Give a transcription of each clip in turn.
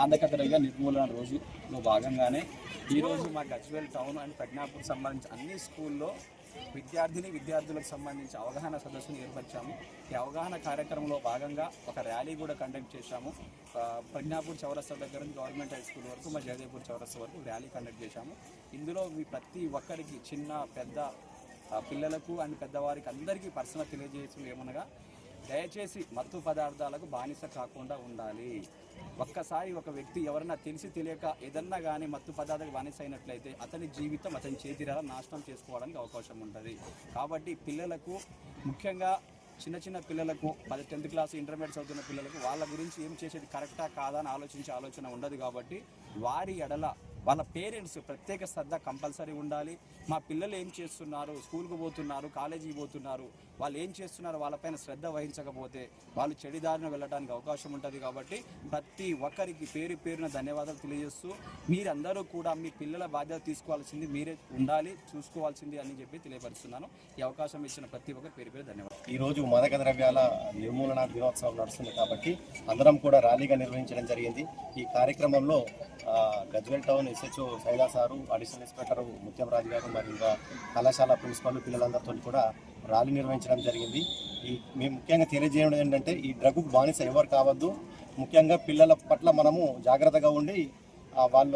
మాదక ద్రవ్య నిర్మూలన రోజులో భాగంగానే ఈరోజు మా గజ్వేల్ టౌన్ అండ్ ప్రజ్ఞాపూర్ సంబంధించి అన్ని స్కూల్లో విద్యార్థులకు సంబంధించి అవగాహన సదస్సును ఏర్పరిచాము. ఈ అవగాహన కార్యక్రమంలో భాగంగా ఒక ర్యాలీ కూడా కండక్ట్ చేశాము. ప్రజ్ఞాపూర్ చౌరస్తా దగ్గర నుంచి గవర్నమెంట్ హై స్కూల్ వరకు, మా జయదేవ్పూర్ చౌరస్తా వరకు ర్యాలీ కండక్ట్ చేశాము. ఇందులో ప్రతి ఒక్కరికి చిన్న పెద్ద పిల్లలకు అండ్ పెద్దవారికి అందరికీ పర్సనల్ తెలియజేసి ఏమనగా, దయచేసి మత్తు పదార్థాలకు బానిస కాకుండా ఉండాలి. ఒక్కసారి ఒక వ్యక్తి ఎవరైనా తెలిసి తెలియక ఏదన్నా కానీ మత్తు పదార్థాలకు బానిస అయినట్లయితే అతని జీవితం అతని చేతిరాల నాశనం చేసుకోవడానికి అవకాశం ఉంటుంది. కాబట్టి పిల్లలకు, ముఖ్యంగా చిన్న పిల్లలకు 10th క్లాస్ ఇంటర్మీడియట్ చదువుతున్న పిల్లలకు వాళ్ళ గురించి ఏం చేసేది కరెక్టా కాదా అని ఆలోచన ఉండదు. కాబట్టి వారి ఎడల వాళ్ళ పేరెంట్స్ ప్రత్యేక శ్రద్ధ కంపల్సరీ ఉండాలి. మా పిల్లలు ఏం చేస్తున్నారు, స్కూల్కి పోతున్నారు, కాలేజీకి పోతున్నారు, వాళ్ళు ఏం చేస్తున్నారు, వాళ్ళపైన శ్రద్ధ వహించకపోతే వాళ్ళు చెడుదారిన వెళ్ళడానికి అవకాశం ఉంటుంది. కాబట్టి ప్రతి ఒక్కరికి పేరున ధన్యవాదాలు తెలియజేస్తూ, మీరందరూ కూడా మీ పిల్లల బాధ్యత తీసుకోవాల్సింది మీరే ఉండాలి, చూసుకోవాల్సింది అని చెప్పి తెలియపరుస్తున్నాను. ఈ అవకాశం ఇచ్చిన ప్రతి ఒక్కరు పేరు ధన్యవాదాలు. ఈరోజు మాదక ద్రవ్యాల నిర్మూలన దినోత్సవం నడుస్తుంది కాబట్టి అందరం కూడా ర్యాలీగా నిర్వహించడం జరిగింది. ఈ కార్యక్రమంలో Gajwel town SHO Saida sir, additional inspector ముత్యం రాజు గారు, మరి ఇంకా కళాశాల ప్రిన్సిపల్ పిల్లలందరితో కూడా ర్యాలీ నిర్వహించడం జరిగింది. మేము ముఖ్యంగా తెలియజేయడం ఏంటంటే, ఈ డ్రగ్కు బానిస ఎవరు కావద్దు. ముఖ్యంగా పిల్లల పట్ల మనము జాగ్రత్తగా ఉండి వాళ్ళ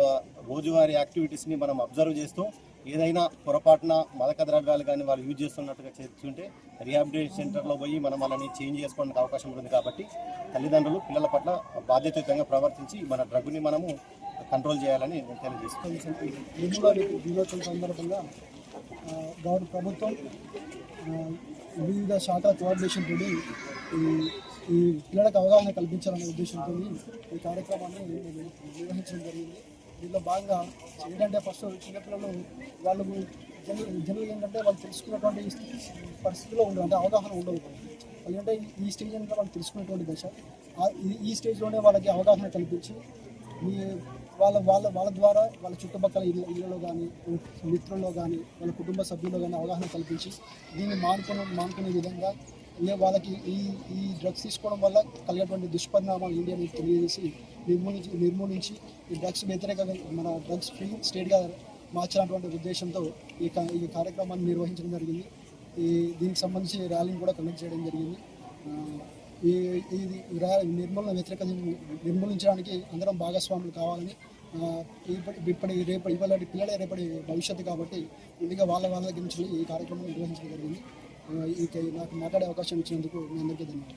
రోజువారీ యాక్టివిటీస్ని మనం అబ్జర్వ్ చేస్తూ ఏదైనా పొరపాటున మాదక ద్రవ్యాలు కానీ వాళ్ళు యూజ్ చేస్తున్నట్టుగా చేస్తుంటే రీహాబిలిటేషన్ సెంటర్లో పోయి మనం వాళ్ళని చేంజ్ చేసుకోవడానికి అవకాశం ఉంటుంది. కాబట్టి తల్లిదండ్రులు పిల్లల పట్ల బాధ్యతాయుతంగా ప్రవర్తించి మన డ్రగ్ని మనము కంట్రోల్ చేయాలని తెలియజేస్తున్నాం. దినోత్సవం సందర్భంగా ప్రభుత్వం వివిధ శాఖల కోఆర్డినేషన్ తోటి ఈ పిల్లలకు అవగాహన కల్పించాలనే ఉద్దేశంతో ఈ కార్యక్రమాన్ని నిర్వహించడం జరిగింది. దీనిలో భాగంగా ఏంటంటే, ఫస్ట్ చిన్నపిల్లలు వాళ్ళు జనరల్గా ఏంటంటే వాళ్ళు తెలుసుకున్నటువంటి పరిస్థితిలో ఉండదు, అంటే అవగాహన ఉండదు. వాళ్ళు అంటే ఈ స్టేజ్ అంటే వాళ్ళు తెలుసుకునేటువంటి దశ. ఈ స్టేజ్లోనే వాళ్ళకి అవగాహన కల్పించి వాళ్ళ ద్వారా వాళ్ళ చుట్టుపక్కల ఇళ్ళలో కానీ, మిత్రుల్లో కానీ, వాళ్ళ కుటుంబ సభ్యుల్లో కానీ అవగాహన కల్పించి దీన్ని మానుకునే విధంగా వాళ్ళకి ఈ డ్రగ్స్ తీసుకోవడం వల్ల కలిగేటువంటి దుష్పరిణామాలు ఇండియాని తెలియజేసి నిర్మూలించి ఈ డ్రగ్స్ వ్యతిరేకంగా మన డ్రగ్స్ ఫ్రీ స్టేట్గా మార్చాలన్నటువంటి ఉద్దేశంతో ఈ కార్యక్రమాన్ని నిర్వహించడం జరిగింది. దీనికి సంబంధించి ర్యాలీని కూడా కండక్ట్ చేయడం జరిగింది. నిర్మూలించడానికి అందరం భాగస్వాములు కావాలని, పిల్లలే రేపటి భవిష్యత్తు కాబట్టి ముందుగా వాళ్ళ దగ్గర నుంచి ఈ కార్యక్రమం నిర్వహించడం జరిగింది. నాకు మాట్లాడే అవకాశం ఇచ్చినందుకు మీ అందరికీ ధన్యవాదాలు.